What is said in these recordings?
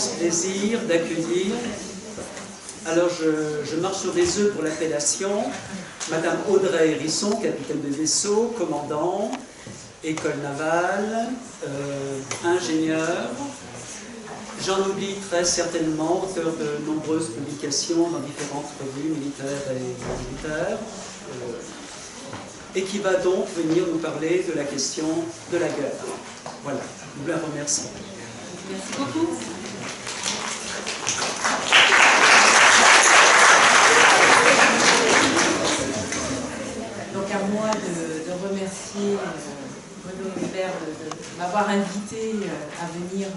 l'immense plaisir d'accueillir, alors je marche sur des œufs pour l'appellation, Madame Audrey Hérisson, capitaine de vaisseau, commandant, école navale, ingénieur. J'en oublie très certainement, auteur de nombreuses publications dans différentes revues militaires et militaires, et qui va donc venir nous parler de la question de la guerre. Voilà, nous la remercions. Merci beaucoup. Donc à moi de remercier Bruno Hubert de m'avoir invité à venir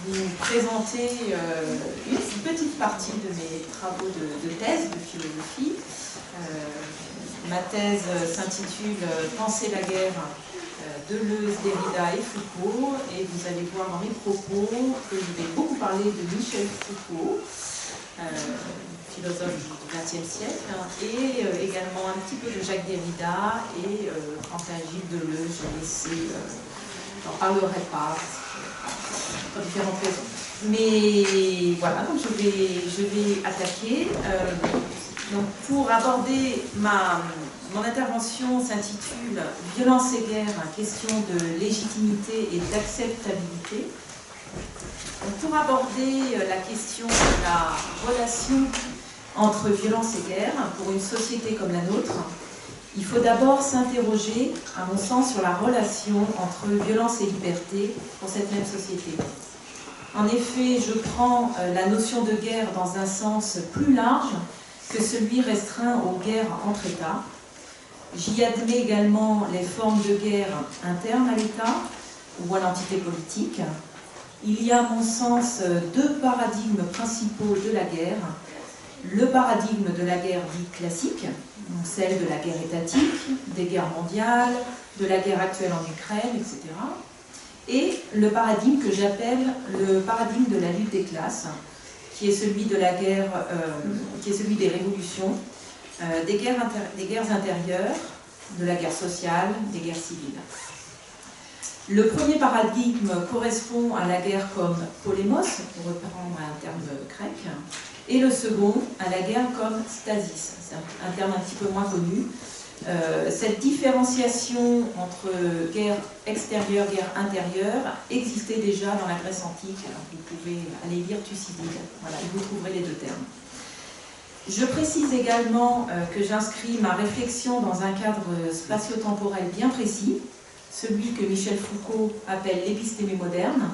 vous présenter une petite partie de mes travaux de thèse de philosophie. Ma thèse s'intitule « Penser la guerre ». Deleuze, Derrida et Foucault, et vous allez voir dans mes propos que je vais beaucoup parler de Michel Foucault, philosophe du XXe siècle, et également un petit peu de Jacques Derrida et Quentin-Gilles Deleuze. J'en parlerai pas pour différentes raisons. Mais voilà, donc je vais attaquer. Donc pour aborder mon intervention s'intitule « Violence et guerre, question de légitimité et d'acceptabilité ». Pour aborder la question de la relation entre violence et guerre pour une société comme la nôtre, il faut d'abord s'interroger, à mon sens, sur la relation entre violence et liberté pour cette même société. En effet, je prends la notion de guerre dans un sens plus large que celui restreint aux guerres entre États. J'y admets également les formes de guerre internes à l'État ou à l'entité politique. Il y a, à mon sens, deux paradigmes principaux de la guerre. Le paradigme de la guerre dite classique, donc celle de la guerre étatique, des guerres mondiales, de la guerre actuelle en Ukraine, etc. Et le paradigme que j'appelle le paradigme de la lutte des classes, qui est celui de la guerre, qui est celui des révolutions, des guerres intérieures, de la guerre sociale, des guerres civiles. Le premier paradigme correspond à la guerre comme polémos, pour reprendre un terme grec, et le second à la guerre comme stasis, c'est un terme un petit peu moins connu. Cette différenciation entre guerre extérieure, guerre intérieure existait déjà dans la Grèce antique. Alors vous pouvez aller lire Thucydide, voilà, et vous trouverez les deux termes. Je précise également que j'inscris ma réflexion dans un cadre spatio-temporel bien précis, celui que Michel Foucault appelle l'épistémé moderne,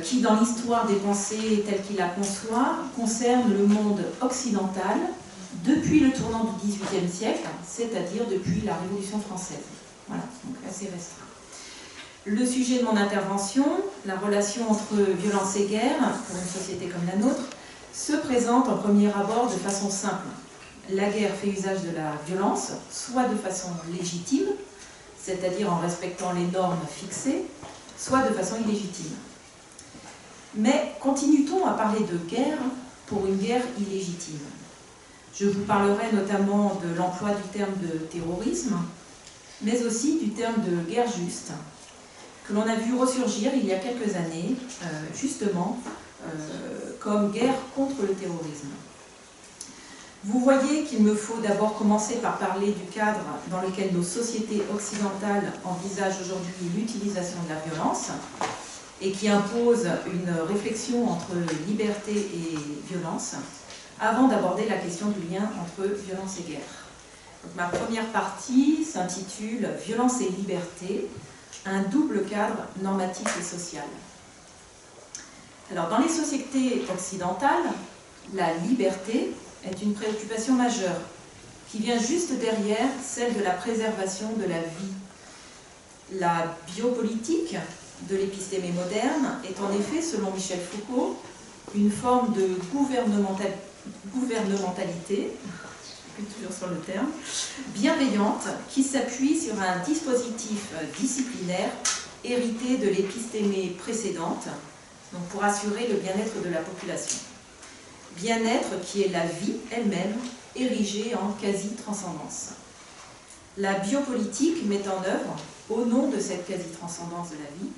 qui, dans l'histoire des pensées telle qu'il la conçoit, concerne le monde occidental depuis le tournant du XVIIIe siècle, c'est-à-dire depuis la Révolution française. Voilà, donc assez restreint. Le sujet de mon intervention, la relation entre violence et guerre, pour une société comme la nôtre, se présente en premier abord de façon simple. La guerre fait usage de la violence, soit de façon légitime, c'est-à-dire en respectant les normes fixées, soit de façon illégitime. Mais continue-t-on à parler de guerre pour une guerre illégitime? Je vous parlerai notamment de l'emploi du terme de terrorisme, mais aussi du terme de guerre juste, que l'on a vu ressurgir il y a quelques années, justement, comme guerre contre le terrorisme. Vous voyez qu'il me faut d'abord commencer par parler du cadre dans lequel nos sociétés occidentales envisagent aujourd'hui l'utilisation de la violence et qui impose une réflexion entre liberté et violence, avant d'aborder la question du lien entre violence et guerre. Donc, ma première partie s'intitule « Violence et liberté, un double cadre normatif et social ». Alors, dans les sociétés occidentales, la liberté est une préoccupation majeure, qui vient juste derrière celle de la préservation de la vie. La biopolitique de l'épistémé moderne est en effet, selon Michel Foucault, une forme de gouvernementalité, toujours sur le terme, bienveillante, qui s'appuie sur un dispositif disciplinaire hérité de l'épistémé précédente, donc pour assurer le bien-être de la population. Bien-être qui est la vie elle-même, érigée en quasi-transcendance. La biopolitique met en œuvre, au nom de cette quasi-transcendance de la vie,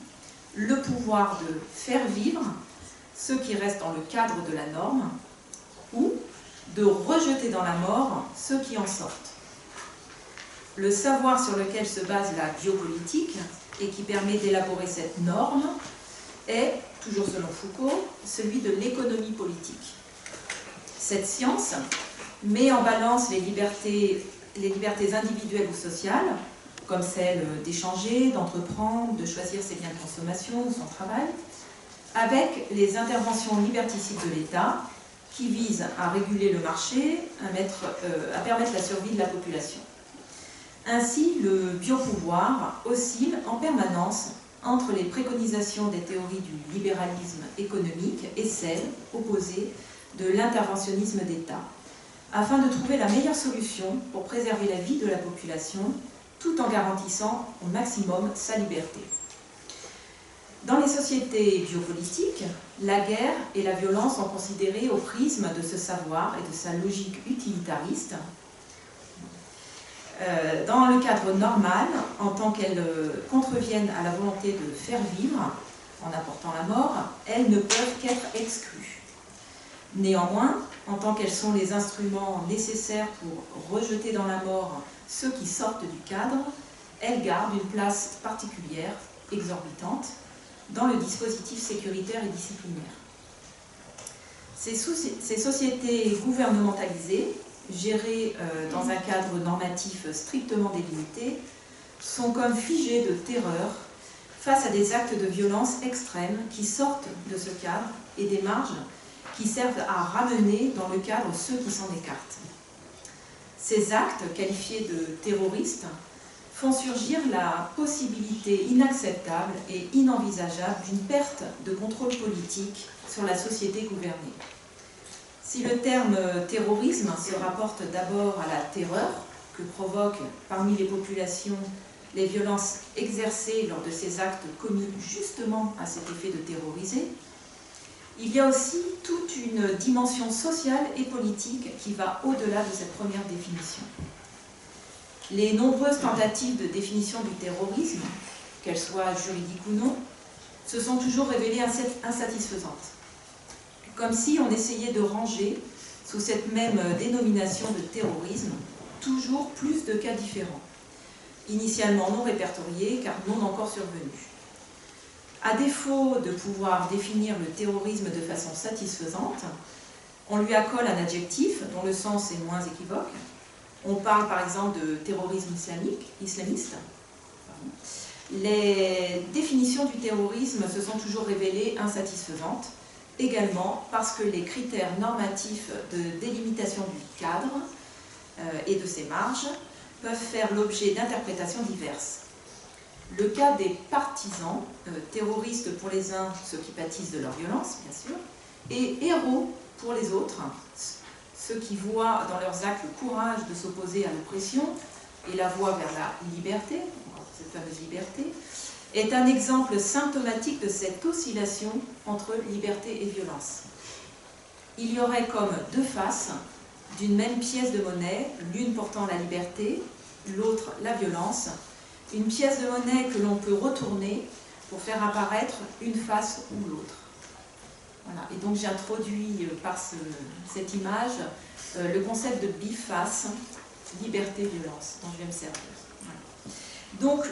le pouvoir de faire vivre ceux qui restent dans le cadre de la norme, ou de rejeter dans la mort ceux qui en sortent. Le savoir sur lequel se base la biopolitique et qui permet d'élaborer cette norme est, toujours selon Foucault, celui de l'économie politique. Cette science met en balance les libertés individuelles ou sociales, comme celle d'échanger, d'entreprendre, de choisir ses biens de consommation ou son travail, avec les interventions liberticides de l'État qui visent à réguler le marché, à permettre la survie de la population. Ainsi, le biopouvoir oscille en permanence entre les préconisations des théories du libéralisme économique et celles opposées de l'interventionnisme d'État, afin de trouver la meilleure solution pour préserver la vie de la population tout en garantissant au maximum sa liberté. Dans les sociétés biopolitiques, la guerre et la violence sont considérées au prisme de ce savoir et de sa logique utilitariste. Dans le cadre normal, en tant qu'elles contreviennent à la volonté de faire vivre, en apportant la mort, elles ne peuvent qu'être exclues. Néanmoins, en tant qu'elles sont les instruments nécessaires pour rejeter dans la mort ceux qui sortent du cadre, elles gardent une place particulière, exorbitante, dans le dispositif sécuritaire et disciplinaire. Ces sociétés gouvernementalisées, gérées dans un cadre normatif strictement délimité, sont comme figées de terreur face à des actes de violence extrême qui sortent de ce cadre et des marges qui servent à ramener dans le cadre ceux qui s'en écartent. Ces actes, qualifiés de terroristes, font surgir la possibilité inacceptable et inenvisageable d'une perte de contrôle politique sur la société gouvernée. Si le terme terrorisme se rapporte d'abord à la terreur que provoquent parmi les populations les violences exercées lors de ces actes commis justement à cet effet de terroriser, il y a aussi toute une dimension sociale et politique qui va au-delà de cette première définition. Les nombreuses tentatives de définition du terrorisme, qu'elles soient juridiques ou non, se sont toujours révélées insatisfaisantes. Comme si on essayait de ranger, sous cette même dénomination de terrorisme, toujours plus de cas différents, initialement non répertoriés car non encore survenus. À défaut de pouvoir définir le terrorisme de façon satisfaisante, on lui accole un adjectif dont le sens est moins équivoque. On parle par exemple de terrorisme islamiste. Les définitions du terrorisme se sont toujours révélées insatisfaisantes, également parce que les critères normatifs de délimitation du cadre et de ses marges peuvent faire l'objet d'interprétations diverses. Le cas des partisans, terroristes pour les uns, ceux qui pâtissent de leur violence, bien sûr, et héros pour les autres, ceux qui voient dans leurs actes le courage de s'opposer à l'oppression et la voie vers la liberté, cette fameuse liberté, est un exemple symptomatique de cette oscillation entre liberté et violence. Il y aurait comme deux faces d'une même pièce de monnaie, l'une portant la liberté, l'autre la violence, une pièce de monnaie que l'on peut retourner pour faire apparaître une face ou l'autre. Voilà. Et donc j'ai introduit par cette image le concept de biface, liberté-violence, dont je vais me servir. Voilà. Donc,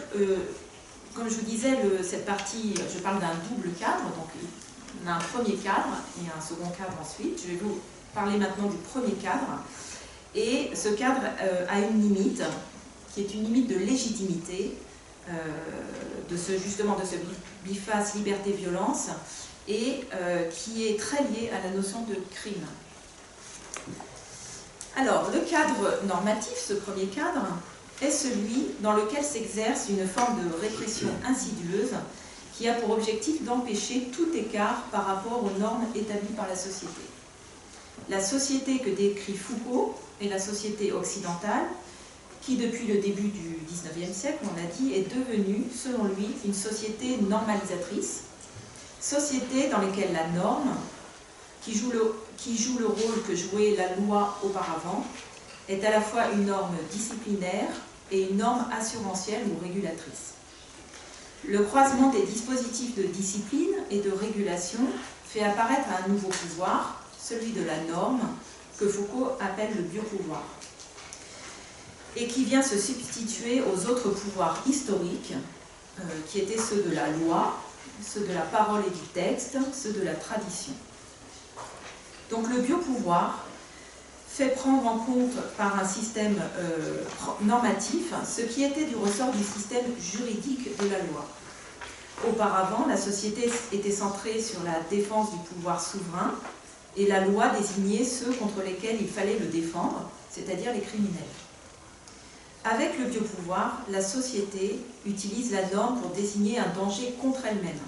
comme je vous disais, cette partie, je parle d'un double cadre, donc on a un premier cadre et un second cadre ensuite. Je vais vous parler maintenant du premier cadre. Et ce cadre a une limite, qui est une limite de légitimité, justement de ce biface liberté-violence, et qui est très lié à la notion de crime. Alors, le cadre normatif, ce premier cadre, est celui dans lequel s'exerce une forme de répression insidieuse qui a pour objectif d'empêcher tout écart par rapport aux normes établies par la société. La société que décrit Foucault est la société occidentale qui, depuis le début du XIXe siècle, on l'a dit, est devenue, selon lui, une société normalisatrice, société dans laquelle la norme, qui joue le rôle que jouait la loi auparavant, est à la fois une norme disciplinaire et une norme assurantielle ou régulatrice. Le croisement des dispositifs de discipline et de régulation fait apparaître un nouveau pouvoir, celui de la norme, que Foucault appelle le biopouvoir, et qui vient se substituer aux autres pouvoirs historiques, qui étaient ceux de la loi, ceux de la parole et du texte, ceux de la tradition. Donc le biopouvoir fait prendre en compte par un système normatif ce qui était du ressort du système juridique de la loi. Auparavant, la société était centrée sur la défense du pouvoir souverain et la loi désignait ceux contre lesquels il fallait le défendre, c'est-à-dire les criminels. Avec le biopouvoir, la société utilise la norme pour désigner un danger contre elle-même.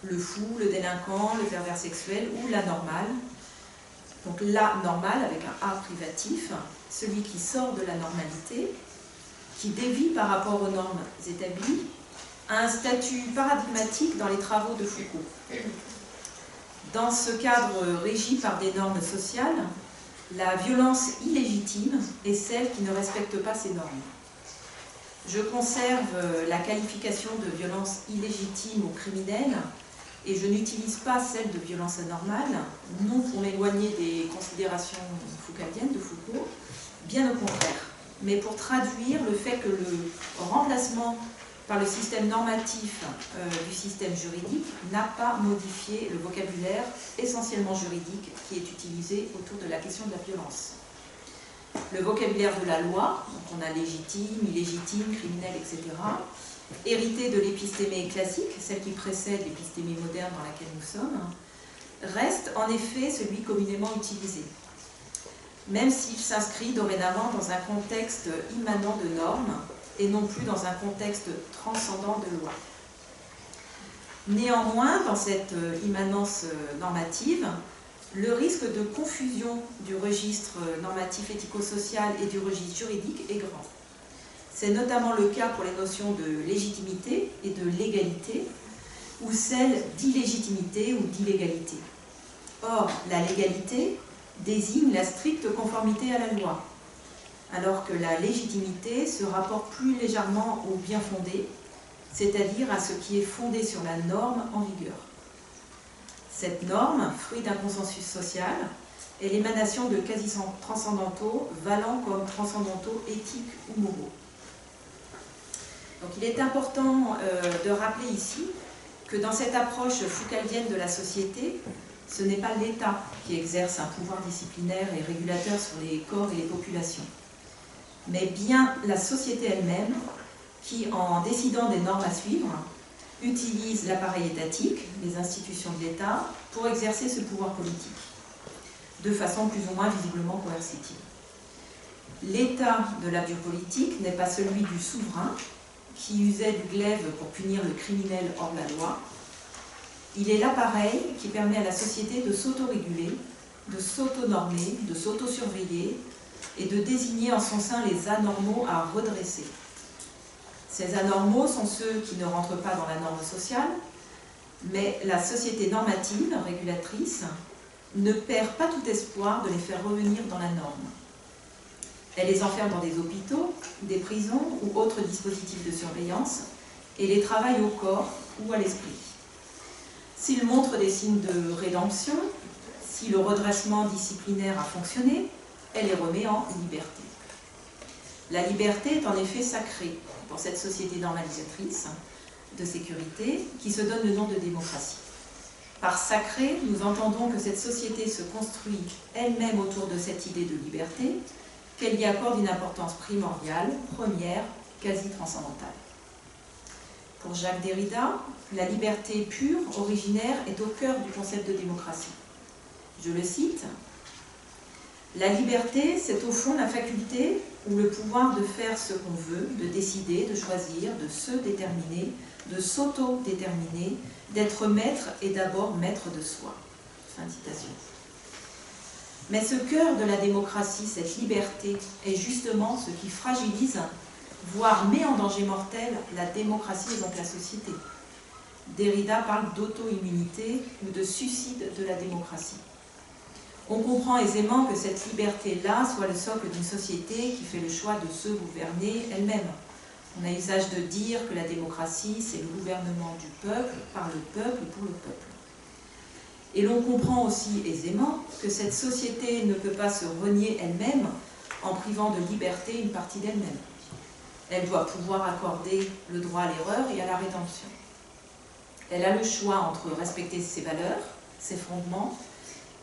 Le fou, le délinquant, le pervers sexuel ou la normale. Donc la normale avec un A privatif, celui qui sort de la normalité, qui dévie par rapport aux normes établies, a un statut paradigmatique dans les travaux de Foucault. Dans ce cadre régi par des normes sociales, la violence illégitime est celle qui ne respecte pas ces normes. Je conserve la qualification de violence illégitime ou criminelle et je n'utilise pas celle de violence anormale, non pour m'éloigner des considérations foucaldiennes de Foucault, bien au contraire, mais pour traduire le fait que le remplacement par le système normatif du système juridique n'a pas modifié le vocabulaire essentiellement juridique qui est utilisé autour de la question de la violence. Le vocabulaire de la loi, donc on a légitime, illégitime, criminel, etc., hérité de l'épistémée classique, celle qui précède l'épistémée moderne dans laquelle nous sommes, reste en effet celui communément utilisé, même s'il s'inscrit dorénavant dans un contexte immanent de normes et non plus dans un contexte transcendant de loi. Néanmoins, dans cette immanence normative, le risque de confusion du registre normatif éthico-social et du registre juridique est grand. C'est notamment le cas pour les notions de légitimité et de légalité, ou celles d'illégitimité ou d'illégalité. Or, la légalité désigne la stricte conformité à la loi, alors que la légitimité se rapporte plus légèrement au bien fondé, c'est-à-dire à ce qui est fondé sur la norme en vigueur. Cette norme, fruit d'un consensus social, est l'émanation de quasi-transcendantaux valant comme transcendantaux éthiques ou moraux. Donc il est important de rappeler ici que dans cette approche foucaldienne de la société, ce n'est pas l'État qui exerce un pouvoir disciplinaire et régulateur sur les corps et les populations, mais bien la société elle-même qui, en décidant des normes à suivre, utilise l'appareil étatique, les institutions de l'État, pour exercer ce pouvoir politique, de façon plus ou moins visiblement coercitive. L'état de la biopolitique n'est pas celui du souverain, qui usait du glaive pour punir le criminel hors la loi. Il est l'appareil qui permet à la société de s'autoréguler, de s'auto-normer, de s'auto-surveiller et de désigner en son sein les anormaux à redresser. Ces anormaux sont ceux qui ne rentrent pas dans la norme sociale, mais la société normative, régulatrice, ne perd pas tout espoir de les faire revenir dans la norme. Elle les enferme dans des hôpitaux, des prisons ou autres dispositifs de surveillance et les travaille au corps ou à l'esprit. S'ils montrent des signes de rédemption, si le redressement disciplinaire a fonctionné, elle les remet en liberté. La liberté est en effet sacrée pour cette société normalisatrice de sécurité qui se donne le nom de démocratie. Par sacré, nous entendons que cette société se construit elle-même autour de cette idée de liberté, qu'elle y accorde une importance primordiale, première, quasi transcendantale. Pour Jacques Derrida, la liberté pure, originaire, est au cœur du concept de démocratie. Je le cite, « La liberté, c'est au fond la faculté ou le pouvoir de faire ce qu'on veut, de décider, de choisir, de se déterminer, de s'auto-déterminer, d'être maître et d'abord maître de soi. » Fin de citation. Mais ce cœur de la démocratie, cette liberté, est justement ce qui fragilise, voire met en danger mortel, la démocratie et donc la société. Derrida parle d'auto-immunité ou de suicide de la démocratie. On comprend aisément que cette liberté-là soit le socle d'une société qui fait le choix de se gouverner elle-même. On a usage de dire que la démocratie, c'est le gouvernement du peuple, par le peuple, pour le peuple. Et l'on comprend aussi aisément que cette société ne peut pas se renier elle-même en privant de liberté une partie d'elle-même. Elle doit pouvoir accorder le droit à l'erreur et à la rédemption. Elle a le choix entre respecter ses valeurs, ses fondements,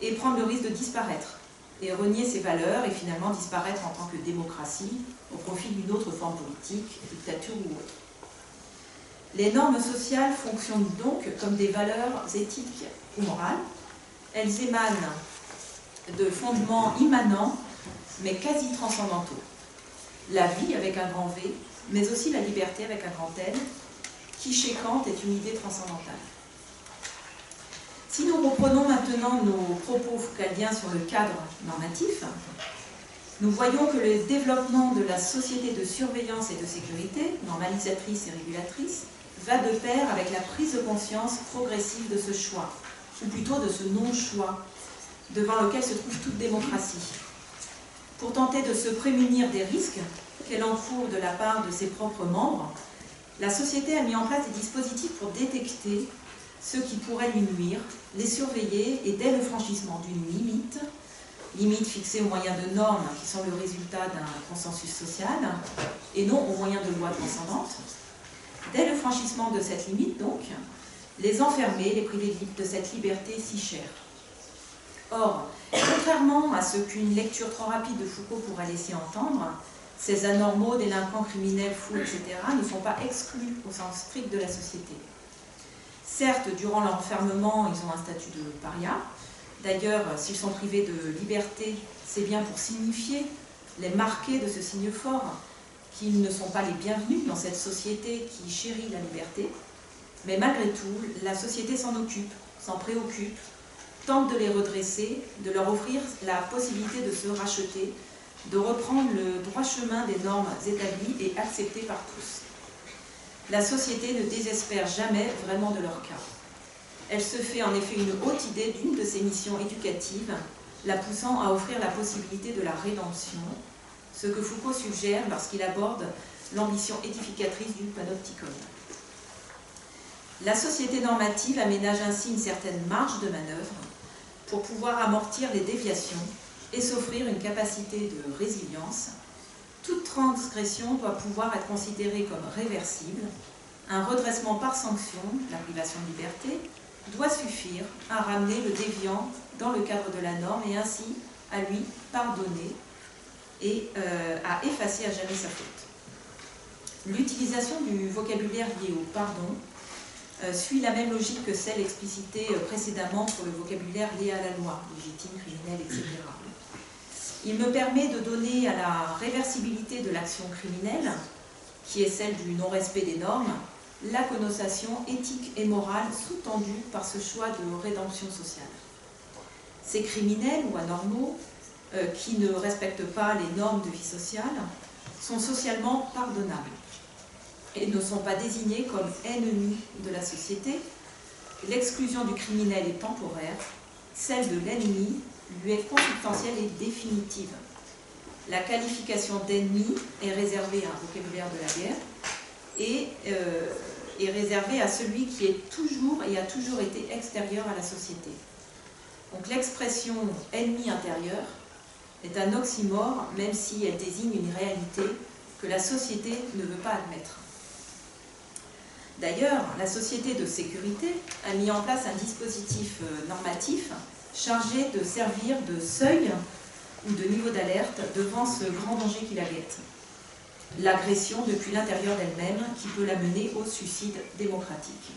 et prendre le risque de disparaître, et renier ses valeurs et finalement disparaître en tant que démocratie au profit d'une autre forme politique, dictature ou autre. Les normes sociales fonctionnent donc comme des valeurs éthiques ou morales. Elles émanent de fondements immanents, mais quasi transcendantaux. La vie avec un grand V, mais aussi la liberté avec un grand L, qui chez Kant est une idée transcendantale. Si nous reprenons maintenant nos propos foucaldiens sur le cadre normatif, nous voyons que le développement de la société de surveillance et de sécurité, normalisatrice et régulatrice, va de pair avec la prise de conscience progressive de ce choix, ou plutôt de ce non-choix, devant lequel se trouve toute démocratie. Pour tenter de se prémunir des risques qu'elle encourt de la part de ses propres membres, la société a mis en place des dispositifs pour détecter ceux qui pourraient lui nuire, les surveiller et dès le franchissement d'une limite fixée au moyen de normes qui sont le résultat d'un consensus social et non au moyen de lois transcendantes, dès le franchissement de cette limite donc, les enfermer, les priver de cette liberté si chère. Or, contrairement à ce qu'une lecture trop rapide de Foucault pourrait laisser entendre, ces anormaux, délinquants, criminels, fous, etc. ne sont pas exclus au sens strict de la société. Certes, durant leur enfermement, ils ont un statut de paria. D'ailleurs, s'ils sont privés de liberté, c'est bien pour signifier, les marquer de ce signe fort, qu'ils ne sont pas les bienvenus dans cette société qui chérit la liberté. Mais malgré tout, la société s'en occupe, s'en préoccupe, tente de les redresser, de leur offrir la possibilité de se racheter, de reprendre le droit chemin des normes établies et acceptées par tous. La société ne désespère jamais vraiment de leur cas. Elle se fait en effet une haute idée d'une de ses missions éducatives, la poussant à offrir la possibilité de la rédemption, ce que Foucault suggère lorsqu'il aborde l'ambition édificatrice du panopticon. La société normative aménage ainsi une certaine marge de manœuvre pour pouvoir amortir les déviations et s'offrir une capacité de résilience. Toute transgression doit pouvoir être considérée comme réversible. Un redressement par sanction, la privation de liberté, doit suffire à ramener le déviant dans le cadre de la norme et ainsi à lui pardonner et à effacer à jamais sa faute. L'utilisation du vocabulaire lié au pardon suit la même logique que celle explicitée précédemment pour le vocabulaire lié à la loi, légitime, criminel, etc. Il me permet de donner à la réversibilité de l'action criminelle, qui est celle du non-respect des normes, la connotation éthique et morale sous-tendue par ce choix de rédemption sociale. Ces criminels ou anormaux, qui ne respectent pas les normes de vie sociale, sont socialement pardonnables et ne sont pas désignés comme ennemis de la société. L'exclusion du criminel est temporaire, celle de l'ennemi lui est consubstantielle et définitive. La qualification d'ennemi est réservée à un vocabulaire de la guerre et est réservée à celui qui est toujours et a toujours été extérieur à la société. Donc l'expression « ennemi intérieur » est un oxymore, même si elle désigne une réalité que la société ne veut pas admettre. D'ailleurs, la société de sécurité a mis en place un dispositif normatif chargé de servir de seuil ou de niveau d'alerte devant ce grand danger qui la guette. L'agression depuis l'intérieur d'elle-même qui peut la mener au suicide démocratique.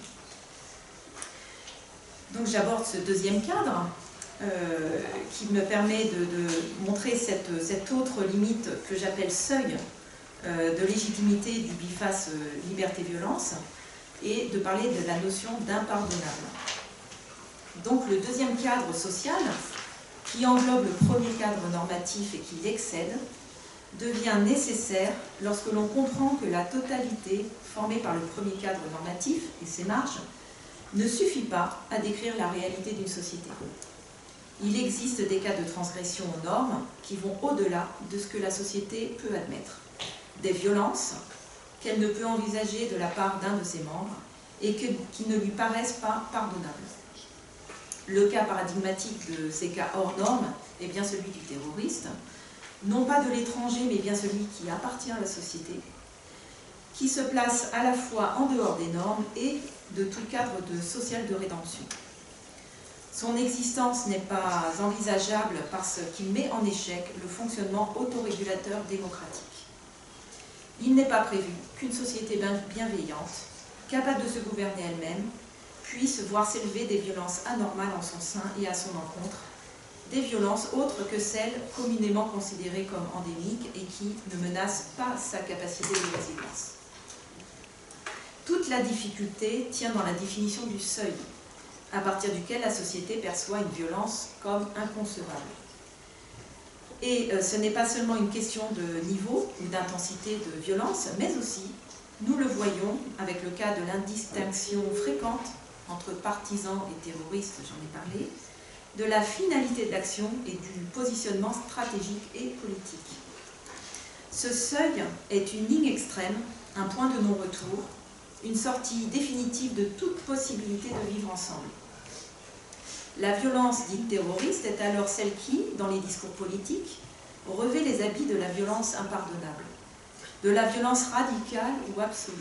Donc j'aborde ce deuxième cadre qui me permet de montrer cette autre limite que j'appelle seuil de légitimité du biface liberté-violence et de parler de la notion d'impardonnable. Donc le deuxième cadre social, qui englobe le premier cadre normatif et qui l'excède, devient nécessaire lorsque l'on comprend que la totalité formée par le premier cadre normatif et ses marges ne suffit pas à décrire la réalité d'une société. Il existe des cas de transgression aux normes qui vont au-delà de ce que la société peut admettre. Des violences qu'elle ne peut envisager de la part d'un de ses membres et qui ne lui paraissent pas pardonnables. Le cas paradigmatique de ces cas hors normes est bien celui du terroriste, non pas de l'étranger, mais bien celui qui appartient à la société, qui se place à la fois en dehors des normes et de tout cadre social de rédemption. Son existence n'est pas envisageable parce qu'il met en échec le fonctionnement autorégulateur démocratique. Il n'est pas prévu qu'une société bienveillante, capable de se gouverner elle-même, puisse voir s'élever des violences anormales en son sein et à son encontre, des violences autres que celles communément considérées comme endémiques et qui ne menacent pas sa capacité de résilience. Toute la difficulté tient dans la définition du seuil, à partir duquel la société perçoit une violence comme inconcevable. Et ce n'est pas seulement une question de niveau ou d'intensité de violence, mais aussi, nous le voyons avec le cas de l'indistinction fréquente entre partisans et terroristes, j'en ai parlé, de la finalité de l'action et du positionnement stratégique et politique. Ce seuil est une ligne extrême, un point de non-retour, une sortie définitive de toute possibilité de vivre ensemble. La violence dite terroriste est alors celle qui, dans les discours politiques, revêt les habits de la violence impardonnable, de la violence radicale ou absolue.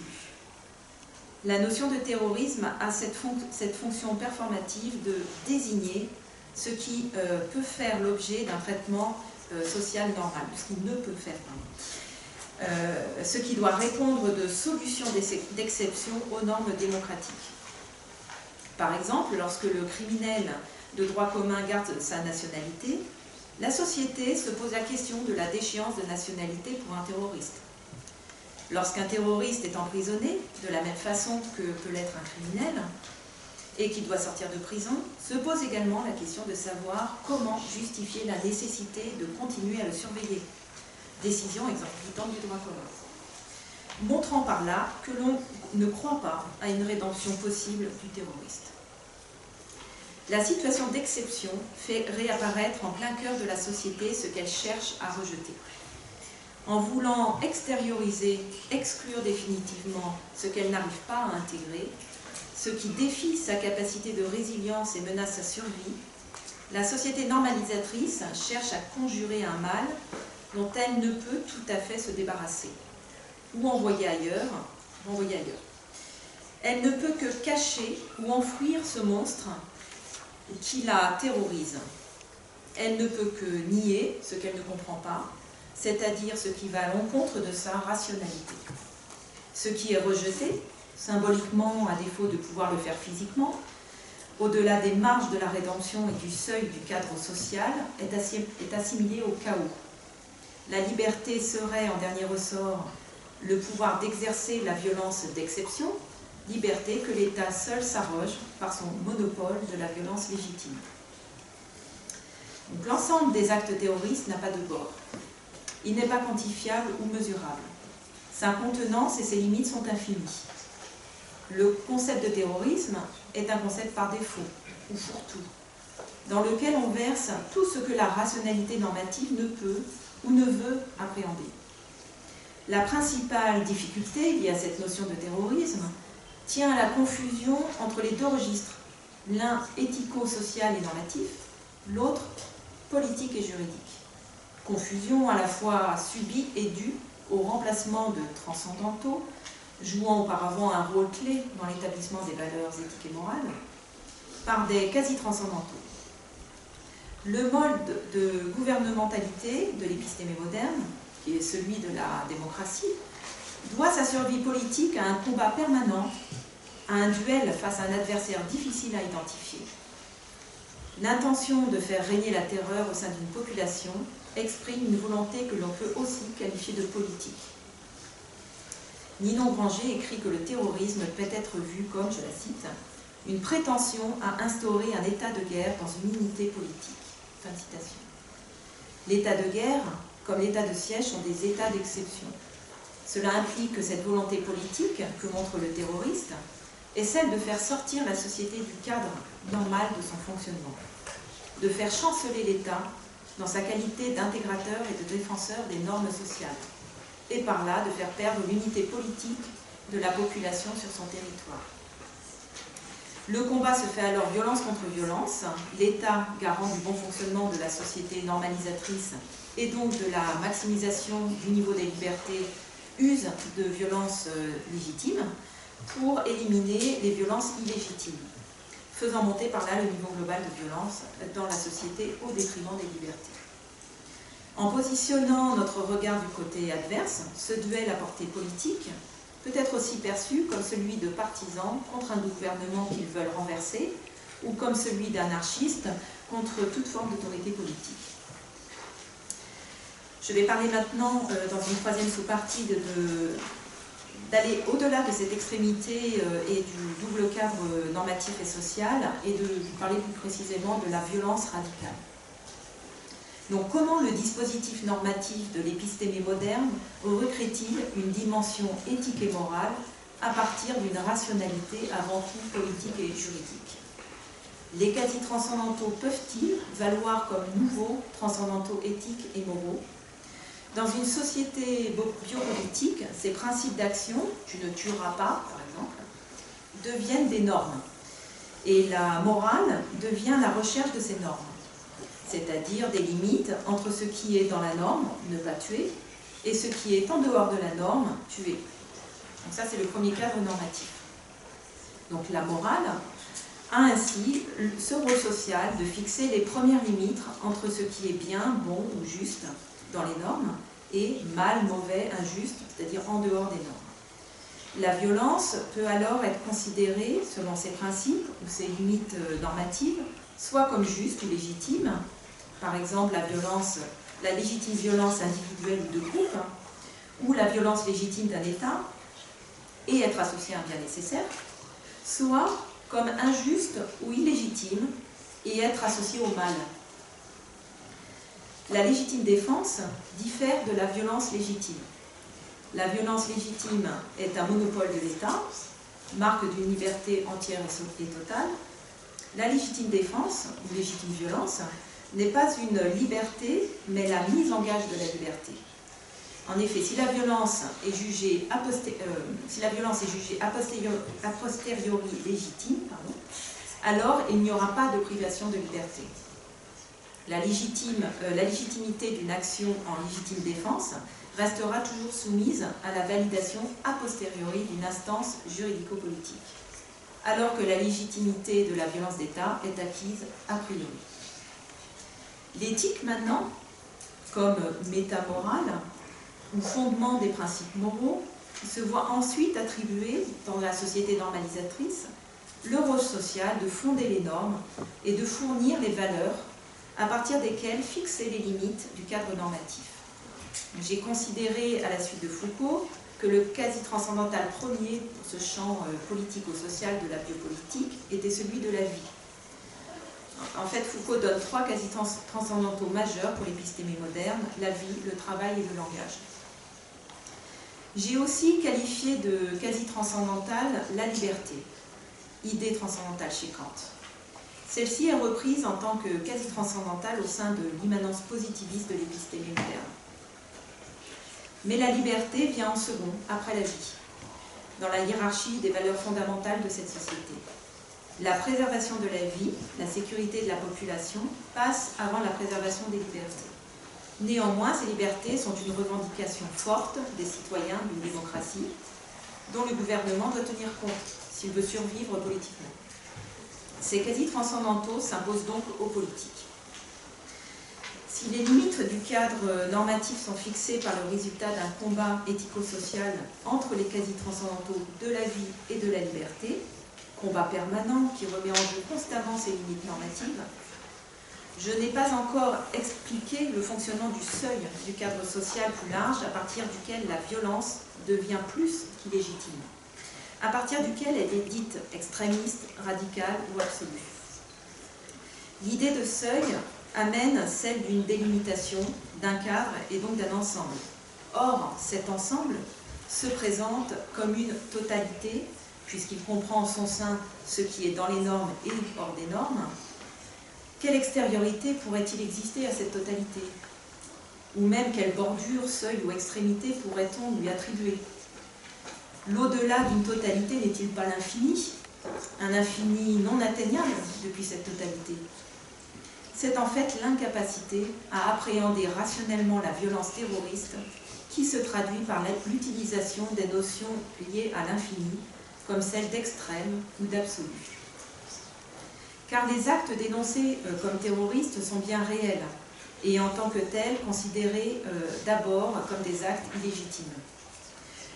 La notion de terrorisme a cette fonction performative de désigner ce qui peut faire l'objet d'un traitement social normal, ce qui ne peut faire, ce qui doit répondre de solutions d'exception aux normes démocratiques. Par exemple, lorsque le criminel de droit commun garde sa nationalité, la société se pose la question de la déchéance de nationalité pour un terroriste. Lorsqu'un terroriste est emprisonné, de la même façon que peut l'être un criminel, et qu'il doit sortir de prison, se pose également la question de savoir comment justifier la nécessité de continuer à le surveiller. Décision exorbitante du droit commun. Montrant par là que l'on ne croit pas à une rédemption possible du terroriste. La situation d'exception fait réapparaître en plein cœur de la société ce qu'elle cherche à rejeter. En voulant extérioriser, exclure définitivement ce qu'elle n'arrive pas à intégrer, ce qui défie sa capacité de résilience et menace sa survie, la société normalisatrice cherche à conjurer un mal dont elle ne peut tout à fait se débarrasser, ou envoyer ailleurs. Elle ne peut que cacher ou enfouir ce monstre qui la terrorise. Elle ne peut que nier ce qu'elle ne comprend pas, c'est-à-dire ce qui va à l'encontre de sa rationalité. Ce qui est rejeté, symboliquement à défaut de pouvoir le faire physiquement, au-delà des marges de la rédemption et du seuil du cadre social, est assimilé au chaos. La liberté serait, en dernier ressort, le pouvoir d'exercer la violence d'exception, liberté que l'État seul s'arroge par son monopole de la violence légitime. L'ensemble des actes terroristes n'a pas de bord. Il n'est pas quantifiable ou mesurable. Sa contenance et ses limites sont infinies. Le concept de terrorisme est un concept par défaut, ou fourre-tout, dans lequel on verse tout ce que la rationalité normative ne peut ou ne veut appréhender. La principale difficulté liée à cette notion de terrorisme tient à la confusion entre les deux registres, l'un éthico-social et normatif, l'autre politique et juridique. Confusion à la fois subie et due au remplacement de transcendantaux, jouant auparavant un rôle clé dans l'établissement des valeurs éthiques et morales, par des quasi-transcendantaux. Le mode de gouvernementalité de l'épistémé moderne, qui est celui de la démocratie, doit sa survie politique à un combat permanent, à un duel face à un adversaire difficile à identifier. L'intention de faire régner la terreur au sein d'une population exprime une volonté que l'on peut aussi qualifier de politique. Ninon Granger écrit que le terrorisme peut être vu comme, je la cite, une prétention à instaurer un état de guerre dans une unité politique. Fin de citation. L'état de guerre, comme l'état de siège, sont des états d'exception. Cela implique que cette volonté politique que montre le terroriste est celle de faire sortir la société du cadre normal de son fonctionnement, de faire chanceler l'État dans sa qualité d'intégrateur et de défenseur des normes sociales, et par là de faire perdre l'unité politique de la population sur son territoire. Le combat se fait alors violence contre violence. L'État, garant du bon fonctionnement de la société normalisatrice et donc de la maximisation du niveau des libertés, use de violences légitimes pour éliminer les violences illégitimes, faisant monter par là le niveau global de violence dans la société au détriment des libertés. En positionnant notre regard du côté adverse, ce duel à portée politique peut être aussi perçu comme celui de partisans contre un gouvernement qu'ils veulent renverser ou comme celui d'anarchistes contre toute forme d'autorité politique. Je vais parler maintenant, dans une troisième sous-partie, d'aller au-delà de cette extrémité et du double cadre normatif et social et de parler plus précisément de la violence radicale. Donc, comment le dispositif normatif de l'épistémé moderne recrée-t-il une dimension éthique et morale à partir d'une rationalité avant tout politique et juridique? Les quasi-transcendantaux peuvent-ils valoir comme nouveaux transcendantaux éthiques et moraux? Dans une société biopolitique, ces principes d'action, tu ne tueras pas, par exemple, deviennent des normes. Et la morale devient la recherche de ces normes, c'est-à-dire des limites entre ce qui est dans la norme, ne pas tuer, et ce qui est en dehors de la norme, tuer. Donc ça, c'est le premier cadre normatif. Donc la morale a ainsi ce rôle social de fixer les premières limites entre ce qui est bien, bon ou juste dans les normes, et mal, mauvais, injuste, c'est-à-dire en dehors des normes. La violence peut alors être considérée, selon ses principes ou ses limites normatives, soit comme juste ou légitime, par exemple la légitime violence individuelle ou de groupe, ou la violence légitime d'un État, et être associée à un bien nécessaire, soit comme injuste ou illégitime, et être associée au mal. La légitime défense diffère de la violence légitime. La violence légitime est un monopole de l'État, marque d'une liberté entière et totale. La légitime défense, ou légitime violence, n'est pas une liberté, mais la mise en gage de la liberté. En effet, si la violence est jugée a posteriori légitime, alors il n'y aura pas de privation de liberté. La légitimité d'une action en légitime défense restera toujours soumise à la validation a posteriori d'une instance juridico-politique, alors que la légitimité de la violence d'État est acquise a priori. L'éthique, maintenant, comme métamorale ou fondement des principes moraux, se voit ensuite attribuer, dans la société normalisatrice, le rôle social de fonder les normes et de fournir les valeurs à partir desquelles fixer les limites du cadre normatif. J'ai considéré, à la suite de Foucault, que le quasi-transcendantal premier pour ce champ politico-social de la biopolitique était celui de la vie. En fait, Foucault donne trois quasi-transcendantaux majeurs pour l'épistémé moderne: la vie, le travail et le langage. J'ai aussi qualifié de quasi-transcendantale la liberté, idée transcendantale chez Kant. Celle-ci est reprise en tant que quasi-transcendantale au sein de l'immanence positiviste de l'épistémé moderne. Mais la liberté vient en second, après la vie, dans la hiérarchie des valeurs fondamentales de cette société. La préservation de la vie, la sécurité de la population, passe avant la préservation des libertés. Néanmoins, ces libertés sont une revendication forte des citoyens d'une démocratie dont le gouvernement doit tenir compte s'il veut survivre politiquement. Ces quasi-transcendantaux s'imposent donc aux politiques. Si les limites du cadre normatif sont fixées par le résultat d'un combat éthico-social entre les quasi-transcendantaux de la vie et de la liberté, combat permanent qui remet en jeu constamment ces limites normatives, je n'ai pas encore expliqué le fonctionnement du seuil du cadre social plus large à partir duquel la violence devient plus qu'illégitime, à partir duquel elle est dite extrémiste, radicale ou absolue. L'idée de seuil amène celle d'une délimitation, d'un cadre et donc d'un ensemble. Or, cet ensemble se présente comme une totalité, puisqu'il comprend en son sein ce qui est dans les normes et hors des normes. Quelle extériorité pourrait-il exister à cette totalité? Ou même quelle bordure, seuil ou extrémité pourrait-on lui attribuer? L'au-delà d'une totalité n'est-il pas l'infini? un infini non atteignable depuis cette totalité. C'est en fait l'incapacité à appréhender rationnellement la violence terroriste qui se traduit par l'utilisation des notions liées à l'infini, comme celles d'extrême ou d'absolu. Car les actes dénoncés comme terroristes sont bien réels, et en tant que tels considérés d'abord comme des actes illégitimes.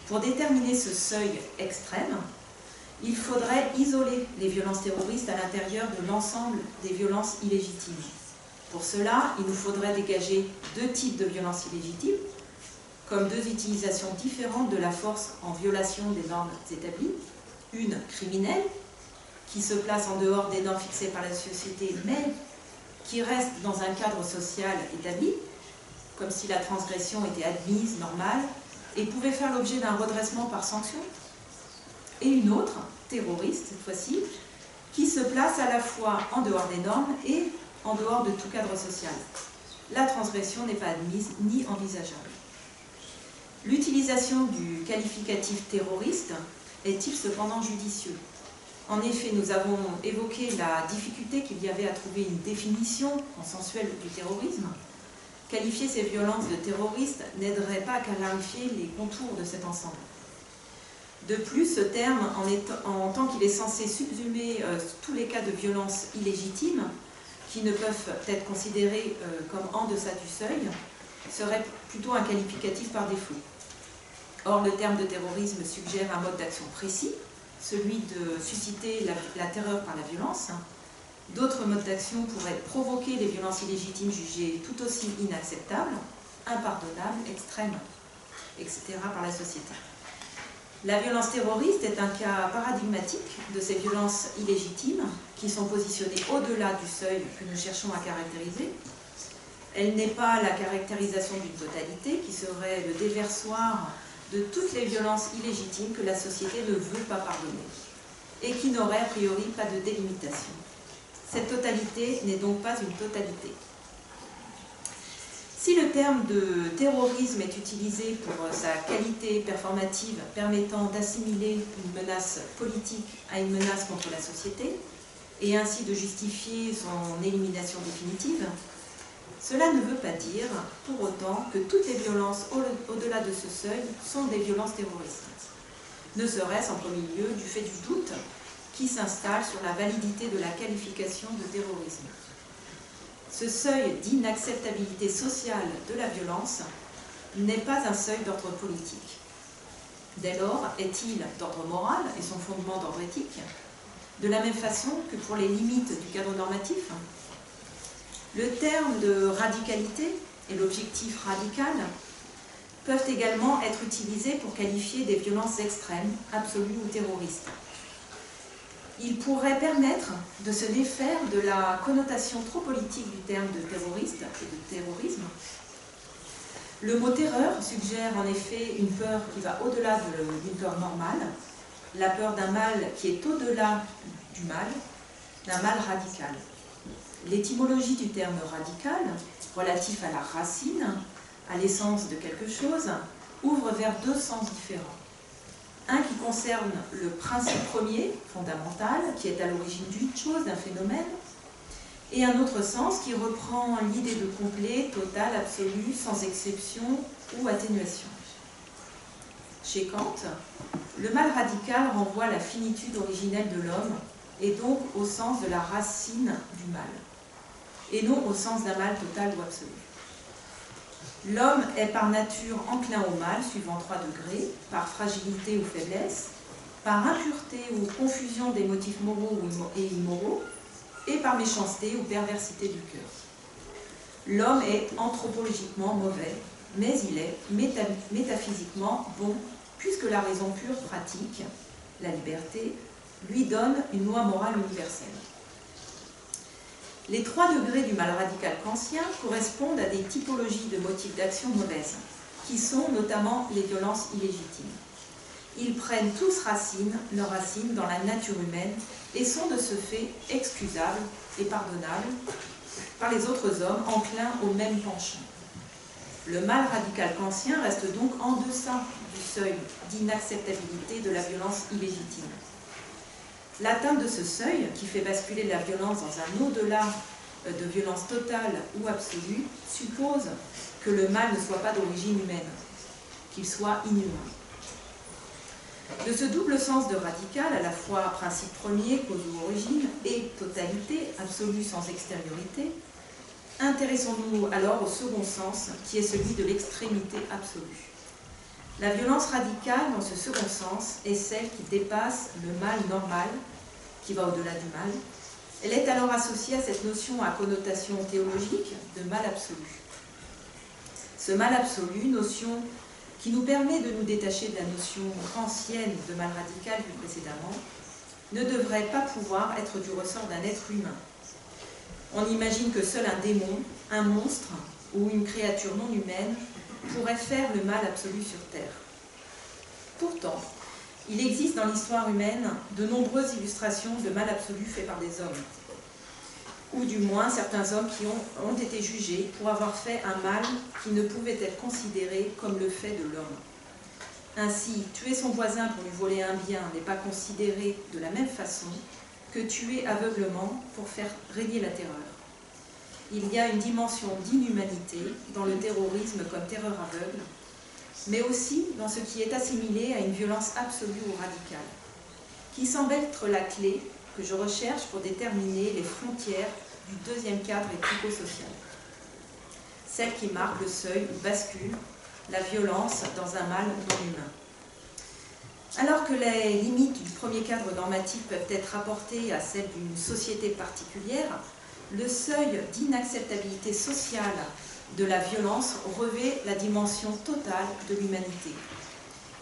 Pour déterminer ce seuil extrême, il faudrait isoler les violences terroristes à l'intérieur de l'ensemble des violences illégitimes. Pour cela, il nous faudrait dégager deux types de violences illégitimes, comme deux utilisations différentes de la force en violation des normes établies. Une criminelle, qui se place en dehors des normes fixées par la société, mais qui reste dans un cadre social établi, comme si la transgression était admise, normale, et pouvait faire l'objet d'un redressement par sanction. Et une autre, terroriste cette fois-ci, qui se place à la fois en dehors des normes et en dehors de tout cadre social. La transgression n'est pas admise ni envisageable. L'utilisation du qualificatif terroriste est-il cependant judicieux? En effet, nous avons évoqué la difficulté qu'il y avait à trouver une définition consensuelle du terrorisme. Qualifier ces violences de terroristes n'aiderait pas à clarifier les contours de cet ensemble. De plus, ce terme, en tant qu'il est censé subsumer tous les cas de violence illégitime, qui ne peuvent être considérés comme en deçà du seuil, serait plutôt un qualificatif par défaut. Or, le terme de terrorisme suggère un mode d'action précis, celui de susciter la terreur par la violence. D'autres modes d'action pourraient provoquer les violences illégitimes jugées tout aussi inacceptables, impardonnables, extrêmes, etc. par la société. La violence terroriste est un cas paradigmatique de ces violences illégitimes qui sont positionnées au-delà du seuil que nous cherchons à caractériser. Elle n'est pas la caractérisation d'une totalité qui serait le déversoir de toutes les violences illégitimes que la société ne veut pas pardonner et qui n'aurait a priori pas de délimitation. Cette totalité n'est donc pas une totalité. Si le terme de terrorisme est utilisé pour sa qualité performative permettant d'assimiler une menace politique à une menace contre la société et ainsi de justifier son élimination définitive, cela ne veut pas dire pour autant que toutes les violences au-delà de ce seuil sont des violences terroristes. Ne serait-ce en premier lieu du fait du doute qui s'installe sur la validité de la qualification de terrorisme. Ce seuil d'inacceptabilité sociale de la violence n'est pas un seuil d'ordre politique. Dès lors, est-il d'ordre moral et son fondement d'ordre éthique, de la même façon que pour les limites du cadre normatif? Le terme de radicalité et l'objectif radical peuvent également être utilisés pour qualifier des violences extrêmes, absolues ou terroristes. Il pourrait permettre de se défaire de la connotation trop politique du terme de terroriste et de terrorisme. Le mot terreur suggère en effet une peur qui va au-delà d'une peur normale, la peur d'un mal qui est au-delà du mal, d'un mal radical. L'étymologie du terme radical, relatif à la racine, à l'essence de quelque chose, ouvre vers deux sens différents. Un qui concerne le principe premier, fondamental, qui est à l'origine d'une chose, d'un phénomène, et un autre sens qui reprend l'idée de complet, total, absolu, sans exception ou atténuation. Chez Kant, le mal radical renvoie à la finitude originelle de l'homme, et donc au sens de la racine du mal, et non au sens d'un mal total ou absolu. L'homme est par nature enclin au mal, suivant 3 degrés, par fragilité ou faiblesse, par impureté ou confusion des motifs moraux et immoraux, et par méchanceté ou perversité du cœur. L'homme est anthropologiquement mauvais, mais il est métaphysiquement bon, puisque la raison pure pratique, la liberté, lui donne une loi morale universelle. Les 3 degrés du mal radical kantien correspondent à des typologies de motifs d'action mauvaises, qui sont notamment les violences illégitimes. Ils prennent tous leur racine dans la nature humaine et sont de ce fait excusables et pardonnables par les autres hommes enclins au même penchant. Le mal radical kantien reste donc en deçà du seuil d'inacceptabilité de la violence illégitime. L'atteinte de ce seuil, qui fait basculer la violence dans un au-delà de violence totale ou absolue, suppose que le mal ne soit pas d'origine humaine, qu'il soit inhumain. De ce double sens de radical, à la fois principe premier, cause ou origine, et totalité, absolue sans extériorité, intéressons-nous alors au second sens, qui est celui de l'extrémité absolue. La violence radicale, dans ce second sens, est celle qui dépasse le mal normal, qui va au-delà du mal. Elle est alors associée à cette notion à connotation théologique de mal absolu. Ce mal absolu, notion qui nous permet de nous détacher de la notion ancienne de mal radical vu précédemment, ne devrait pas pouvoir être du ressort d'un être humain. On imagine que seul un démon, un monstre ou une créature non humaine pourrait faire le mal absolu sur Terre. Pourtant, il existe dans l'histoire humaine de nombreuses illustrations de mal absolu fait par des hommes, ou du moins certains hommes qui ont été jugés pour avoir fait un mal qui ne pouvait être considéré comme le fait de l'homme. Ainsi, tuer son voisin pour lui voler un bien n'est pas considéré de la même façon que tuer aveuglement pour faire régner la terreur. Il y a une dimension d'inhumanité dans le terrorisme comme terreur aveugle, mais aussi dans ce qui est assimilé à une violence absolue ou radicale, qui semble être la clé que je recherche pour déterminer les frontières du deuxième cadre éthico-social. Celle qui marque le seuil où bascule la violence dans un mal non humain. Alors que les limites du premier cadre normatif peuvent être rapportées à celles d'une société particulière, le seuil d'inacceptabilité sociale de la violence revêt la dimension totale de l'humanité.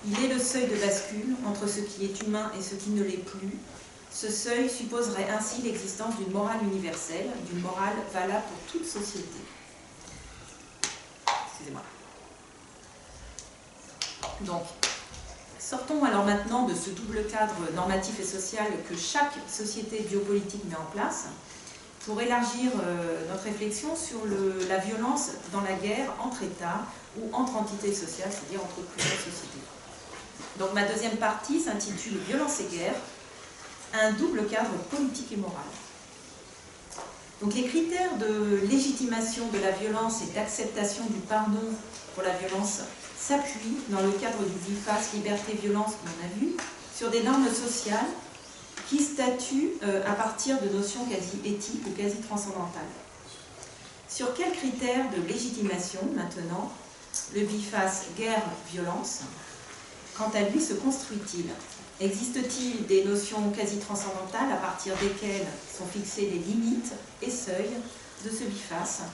Il est le seuil de bascule entre ce qui est humain et ce qui ne l'est plus. Ce seuil supposerait ainsi l'existence d'une morale universelle, d'une morale valable pour toute société. Excusez-moi. Donc, sortons alors maintenant de ce double cadre normatif et social que chaque société biopolitique met en place pour élargir notre réflexion sur la violence dans la guerre entre États ou entre entités sociales, c'est-à-dire entre plusieurs sociétés. Donc ma deuxième partie s'intitule « Violence et guerre », un double cadre politique et moral. Donc les critères de légitimation de la violence et d'acceptation du pardon pour la violence s'appuient, dans le cadre du BIFAS liberté-violence que l'on a vu, sur des normes sociales qui statuent à partir de notions quasi éthiques ou quasi transcendantales. Sur quels critères de légitimation, maintenant, le BIFAS guerre-violence, quant à lui, se construit-il? Existe-t-il des notions quasi transcendantales à partir desquelles sont fixées les limites et seuils de ce BIFAS?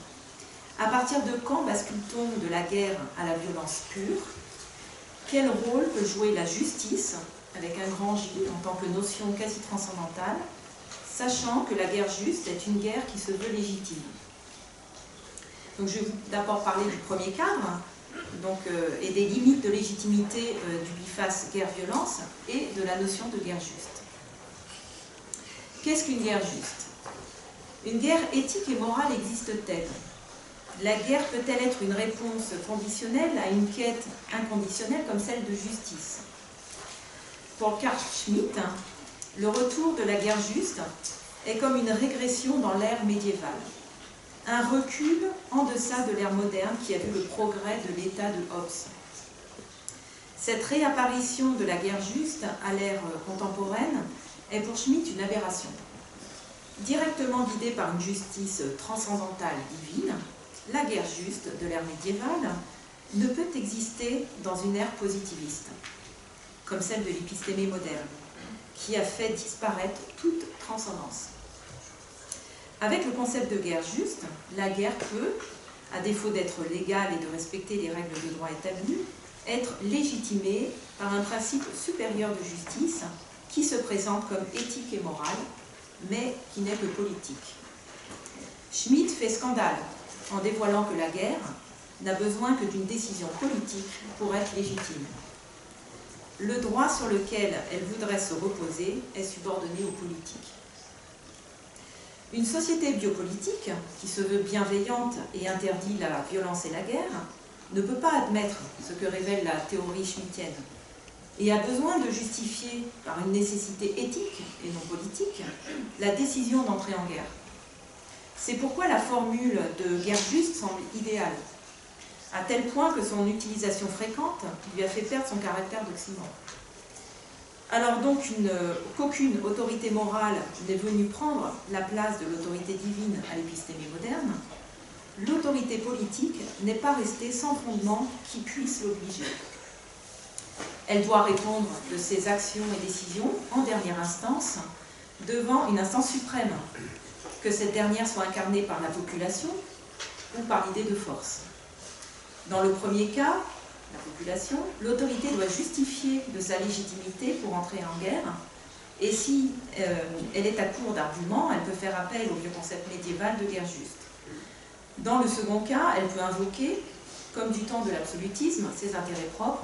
À partir de quand bascule-t-on de la guerre à la violence pure? Quel rôle peut jouer la justice, avec un grand J, en tant que notion quasi transcendantale, sachant que la guerre juste est une guerre qui se veut légitime? Donc je vais d'abord parler du premier cadre, et des limites de légitimité du BIFAS guerre-violence et de la notion de guerre juste. Qu'est-ce qu'une guerre juste? Une guerre éthique et morale existe-t-elle? La guerre peut-elle être une réponse conditionnelle à une quête inconditionnelle comme celle de justice? Pour Carl Schmitt, le retour de la guerre juste est comme une régression dans l'ère médiévale. Un recul en deçà de l'ère moderne qui a vu le progrès de l'État de Hobbes. Cette réapparition de la guerre juste à l'ère contemporaine est pour Schmitt une aberration. Directement guidée par une justice transcendantale divine, la guerre juste de l'ère médiévale ne peut exister dans une ère positiviste, comme celle de l'épistémé moderne, qui a fait disparaître toute transcendance. Avec le concept de guerre juste, la guerre peut, à défaut d'être légale et de respecter les règles de droit établies, être légitimée par un principe supérieur de justice qui se présente comme éthique et morale, mais qui n'est que politique. Schmitt fait scandale en dévoilant que la guerre n'a besoin que d'une décision politique pour être légitime. Le droit sur lequel elle voudrait se reposer est subordonné au politique. Une société biopolitique, qui se veut bienveillante et interdit la violence et la guerre, ne peut pas admettre ce que révèle la théorie schmittienne. et a besoin de justifier par une nécessité éthique et non politique la décision d'entrer en guerre. C'est pourquoi la formule de guerre juste semble idéale, à tel point que son utilisation fréquente lui a fait perdre son caractère d'oxymore. Alors donc qu'aucune autorité morale n'est venue prendre la place de l'autorité divine à l'épistémie moderne, l'autorité politique n'est pas restée sans fondement qui puisse l'obliger. Elle doit répondre de ses actions et décisions, en dernière instance, devant une instance suprême, que cette dernière soit incarnée par la population ou par l'idée de force. Dans le premier cas, la population, l'autorité doit justifier de sa légitimité pour entrer en guerre, et si elle est à court d'arguments, elle peut faire appel au vieux concept médiéval de guerre juste. Dans le second cas, elle peut invoquer, comme du temps de l'absolutisme, ses intérêts propres,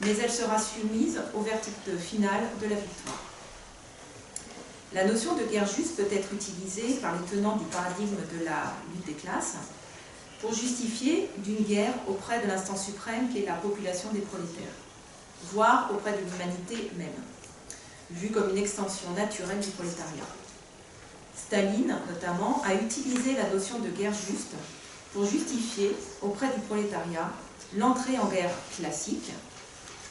mais elle sera soumise au verdict final de la victoire. La notion de guerre juste peut être utilisée par les tenants du paradigme de la lutte des classes pour justifier d'une guerre auprès de l'instance suprême qui est la population des prolétaires, voire auprès de l'humanité même, vue comme une extension naturelle du prolétariat. Staline, notamment, a utilisé la notion de guerre juste pour justifier auprès du prolétariat l'entrée en guerre classique,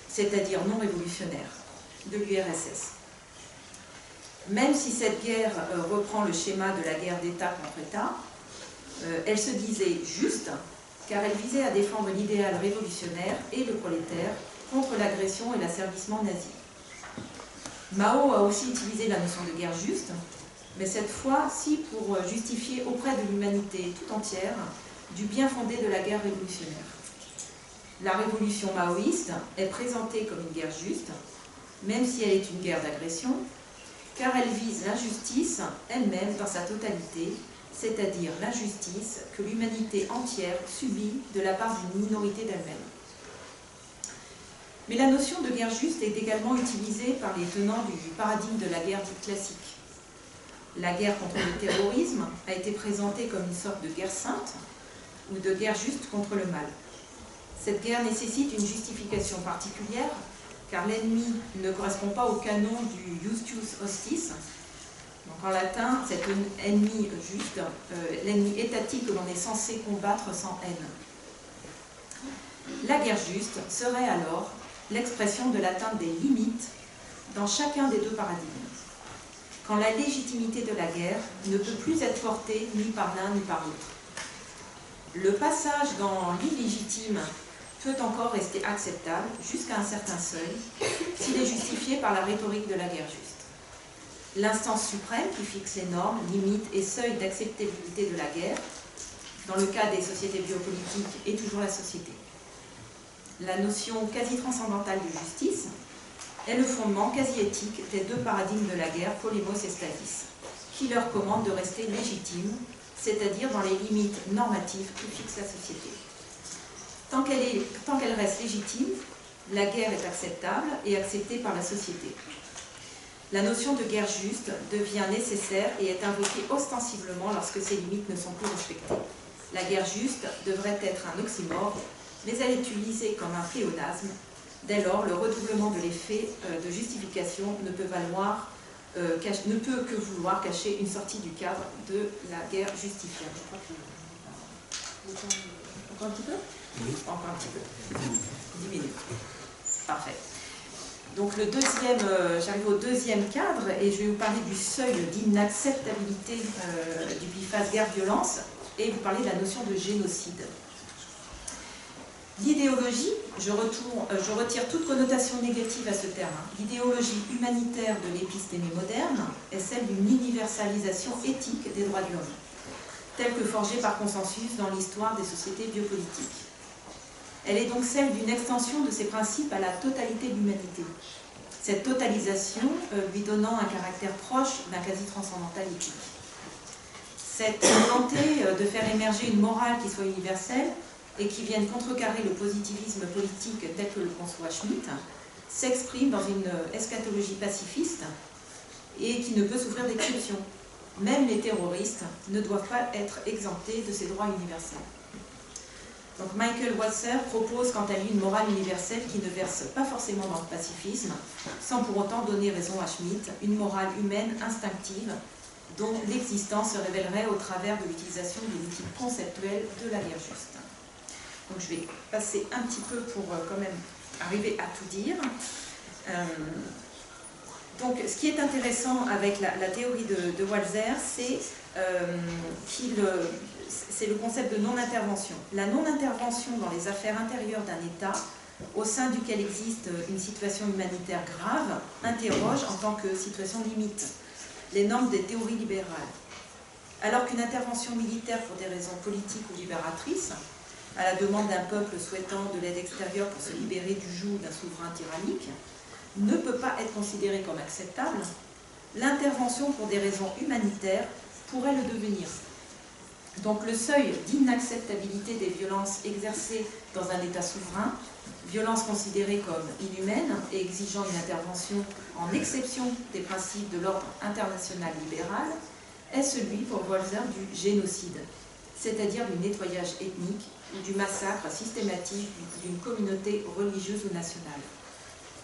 c'est-à-dire non révolutionnaire, de l'URSS. Même si cette guerre reprend le schéma de la guerre d'État contre État, elle se disait juste, car elle visait à défendre l'idéal révolutionnaire et le prolétaire contre l'agression et l'asservissement nazi. Mao a aussi utilisé la notion de guerre juste, mais cette fois-ci pour justifier auprès de l'humanité tout entière du bien fondé de la guerre révolutionnaire. La révolution maoïste est présentée comme une guerre juste, même si elle est une guerre d'agression, car elle vise l'injustice elle-même dans sa totalité, c'est-à-dire l'injustice que l'humanité entière subit de la part d'une minorité d'elle-même. Mais la notion de guerre juste est également utilisée par les tenants du paradigme de la guerre dite classique. La guerre contre le terrorisme a été présentée comme une sorte de guerre sainte ou de guerre juste contre le mal. Cette guerre nécessite une justification particulière, car l'ennemi ne correspond pas au canon du Justus Hostis. Donc en latin, cet ennemi juste, l'ennemi étatique que l'on est censé combattre sans haine. La guerre juste serait alors l'expression de l'atteinte des limites dans chacun des deux paradigmes, quand la légitimité de la guerre ne peut plus être portée ni par l'un ni par l'autre. Le passage dans l'illégitime peut encore rester acceptable jusqu'à un certain seuil s'il est justifié par la rhétorique de la guerre juste. L'instance suprême qui fixe les normes, limites et seuils d'acceptabilité de la guerre, dans le cas des sociétés biopolitiques, est toujours la société. La notion quasi-transcendantale de justice est le fondement quasi-éthique des deux paradigmes de la guerre, Polémos et Stasis, qui leur commandent de rester légitimes, c'est-à-dire dans les limites normatives que fixe la société. Tant qu'elle reste légitime, la guerre est acceptable et acceptée par la société. La notion de guerre juste devient nécessaire et est invoquée ostensiblement lorsque ces limites ne sont plus respectées. La guerre juste devrait être un oxymore, mais elle est utilisée comme un pléonasme. Dès lors, le redoublement de l'effet de justification ne peut que vouloir cacher une sortie du cadre de la guerre justifiable. Encore un petit peu ? Oui. Encore un petit peu. 10 minutes. Parfait. Donc j'arrive au deuxième cadre et je vais vous parler du seuil d'inacceptabilité du biphase guerre-violence et vous parler de la notion de génocide. L'idéologie, je retire toute connotation négative à ce terme. L'idéologie humanitaire de l'épistémie moderne est celle d'une universalisation éthique des droits de l'homme, telle que forgée par consensus dans l'histoire des sociétés biopolitiques. Elle est donc celle d'une extension de ces principes à la totalité de l'humanité. Cette totalisation lui donnant un caractère proche d'un quasi-transcendantal éthique. Cette volonté de faire émerger une morale qui soit universelle et qui vienne contrecarrer le positivisme politique tel que le conçoit Schmitt, s'exprime dans une eschatologie pacifiste et qui ne peut souffrir d'exception. Même les terroristes ne doivent pas être exemptés de ces droits universels. Donc Michael Walzer propose quant à lui une morale universelle qui ne verse pas forcément dans le pacifisme, sans pour autant donner raison à Schmitt, une morale humaine instinctive dont l'existence se révélerait au travers de l'utilisation de l'outil conceptuel de la guerre juste. Donc je vais passer un petit peu pour quand même arriver à tout dire. Donc ce qui est intéressant avec la théorie de Walzer, c'est c'est le concept de non-intervention. La non-intervention dans les affaires intérieures d'un État, au sein duquel existe une situation humanitaire grave, interroge en tant que situation limite les normes des théories libérales. Alors qu'une intervention militaire pour des raisons politiques ou libératrices, à la demande d'un peuple souhaitant de l'aide extérieure pour se libérer du joug d'un souverain tyrannique, ne peut pas être considérée comme acceptable, l'intervention pour des raisons humanitaires pourrait le devenir. Donc le seuil d'inacceptabilité des violences exercées dans un État souverain, violences considérées comme inhumaines et exigeant une intervention en exception des principes de l'ordre international libéral, est celui pour Walzer du génocide, c'est-à-dire du nettoyage ethnique ou du massacre systématique d'une communauté religieuse ou nationale.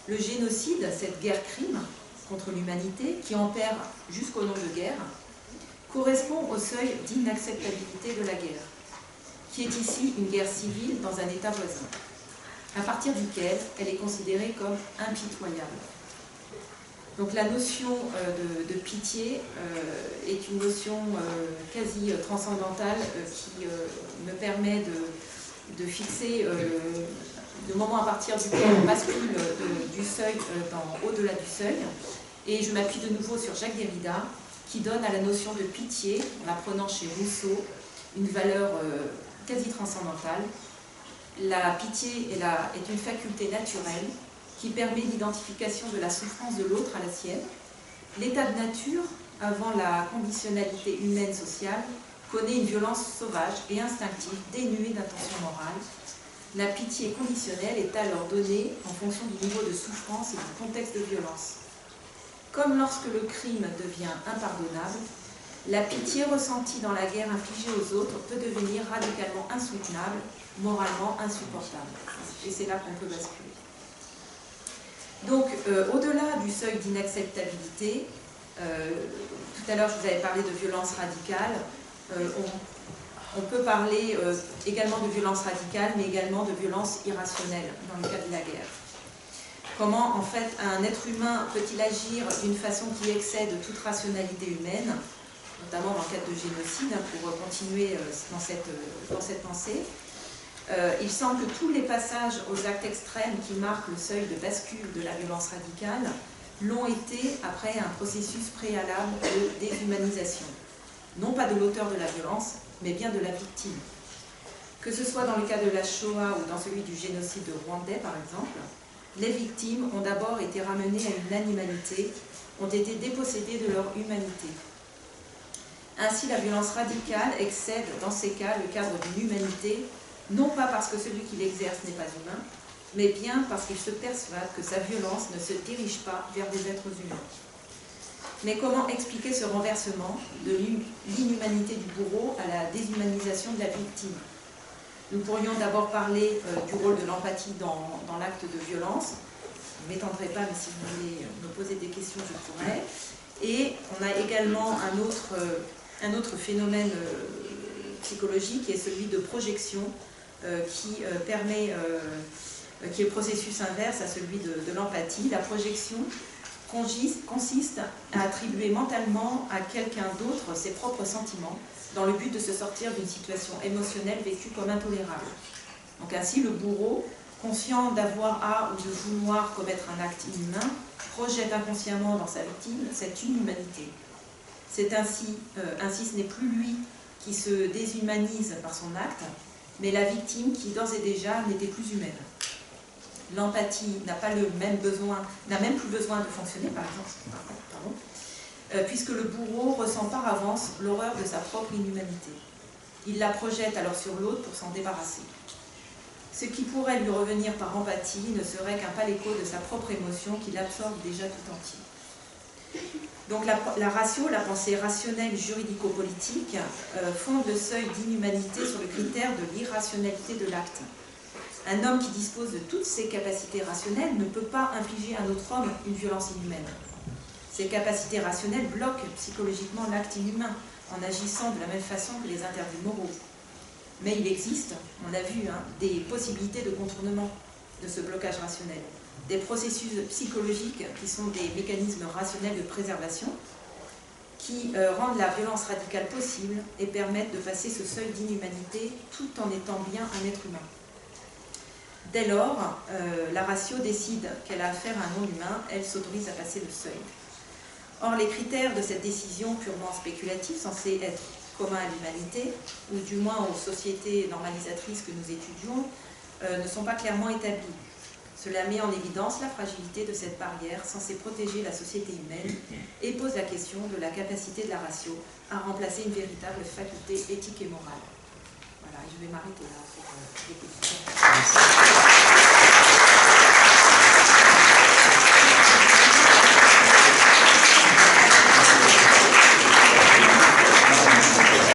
Le génocide, cette guerre-crime contre l'humanité, qui opère jusqu'au nom de guerre, correspond au seuil d'inacceptabilité de la guerre, qui est ici une guerre civile dans un État voisin, à partir duquel elle est considérée comme impitoyable. Donc la notion de pitié est une notion quasi transcendantale qui me permet de fixer le moment à partir duquel on bascule du seuil au-delà du seuil. Et je m'appuie de nouveau sur Jacques Derrida, qui donne à la notion de pitié, en apprenant chez Rousseau, une valeur quasi transcendantale. La pitié est une faculté naturelle qui permet l'identification de la souffrance de l'autre à la sienne. L'état de nature, avant la conditionnalité humaine sociale, connaît une violence sauvage et instinctive, dénuée d'intention morale. La pitié conditionnelle est alors donnée en fonction du niveau de souffrance et du contexte de violence. Comme lorsque le crime devient impardonnable, la pitié ressentie dans la guerre infligée aux autres peut devenir radicalement insoutenable, moralement insupportable. Et c'est là qu'on peut basculer. Donc, au-delà du seuil d'inacceptabilité, tout à l'heure je vous avais parlé de violence radicale, on peut parler également de violence radicale, mais également de violence irrationnelle dans le cas de la guerre. Comment, en fait, un être humain peut-il agir d'une façon qui excède toute rationalité humaine, notamment dans le cadre de génocide, pour continuer dans cette pensée. Il semble que tous les passages aux actes extrêmes qui marquent le seuil de bascule de la violence radicale l'ont été après un processus préalable de déshumanisation. Non pas de l'auteur de la violence, mais bien de la victime. Que ce soit dans le cas de la Shoah ou dans celui du génocide rwandais, par exemple, les victimes ont d'abord été ramenées à une animalité, ont été dépossédées de leur humanité. Ainsi, la violence radicale excède, dans ces cas, le cadre d'une humanité, non pas parce que celui qui l'exerce n'est pas humain, mais bien parce qu'il se persuade que sa violence ne se dirige pas vers des êtres humains. Mais comment expliquer ce renversement de l'inhumanité du bourreau à la déshumanisation de la victime? Nous pourrions d'abord parler du rôle de l'empathie dans l'acte de violence. Je ne m'étendrai pas, mais si vous voulez me poser des questions, je pourrai. Et on a également un autre phénomène psychologique, qui est celui de projection, qui est le processus inverse à celui de l'empathie. La projection consiste à attribuer mentalement à quelqu'un d'autre ses propres sentiments, dans le but de se sortir d'une situation émotionnelle vécue comme intolérable. Donc ainsi, le bourreau, conscient d'avoir à ou de vouloir commettre un acte inhumain, projette inconsciemment dans sa victime cette inhumanité. C'est ainsi ce n'est plus lui qui se déshumanise par son acte, mais la victime qui d'ores et déjà n'était plus humaine. L'empathie n'a même plus besoin de fonctionner, par exemple, puisque le bourreau ressent par avance l'horreur de sa propre inhumanité. Il la projette alors sur l'autre pour s'en débarrasser. Ce qui pourrait lui revenir par empathie ne serait qu'un pâle écho de sa propre émotion qu'il absorbe déjà tout entier. Donc la ratio, la pensée rationnelle juridico-politique, fonde le seuil d'inhumanité sur le critère de l'irrationalité de l'acte. Un homme qui dispose de toutes ses capacités rationnelles ne peut pas infliger à un autre homme une violence inhumaine. Ces capacités rationnelles bloquent psychologiquement l'acte inhumain en agissant de la même façon que les interdits moraux. Mais il existe, on l'a vu, des possibilités de contournement de ce blocage rationnel. Des processus psychologiques qui sont des mécanismes rationnels de préservation qui rendent la violence radicale possible et permettent de passer ce seuil d'inhumanité tout en étant bien un être humain. Dès lors, la ratio décide qu'elle a affaire à un non-humain, elle s'autorise à passer le seuil. Or, les critères de cette décision purement spéculative, censés être communs à l'humanité, ou du moins aux sociétés normalisatrices que nous étudions, ne sont pas clairement établis. Cela met en évidence la fragilité de cette barrière censée protéger la société humaine et pose la question de la capacité de la ratio à remplacer une véritable faculté éthique et morale. Voilà, je vais m'arrêter là pour les questions.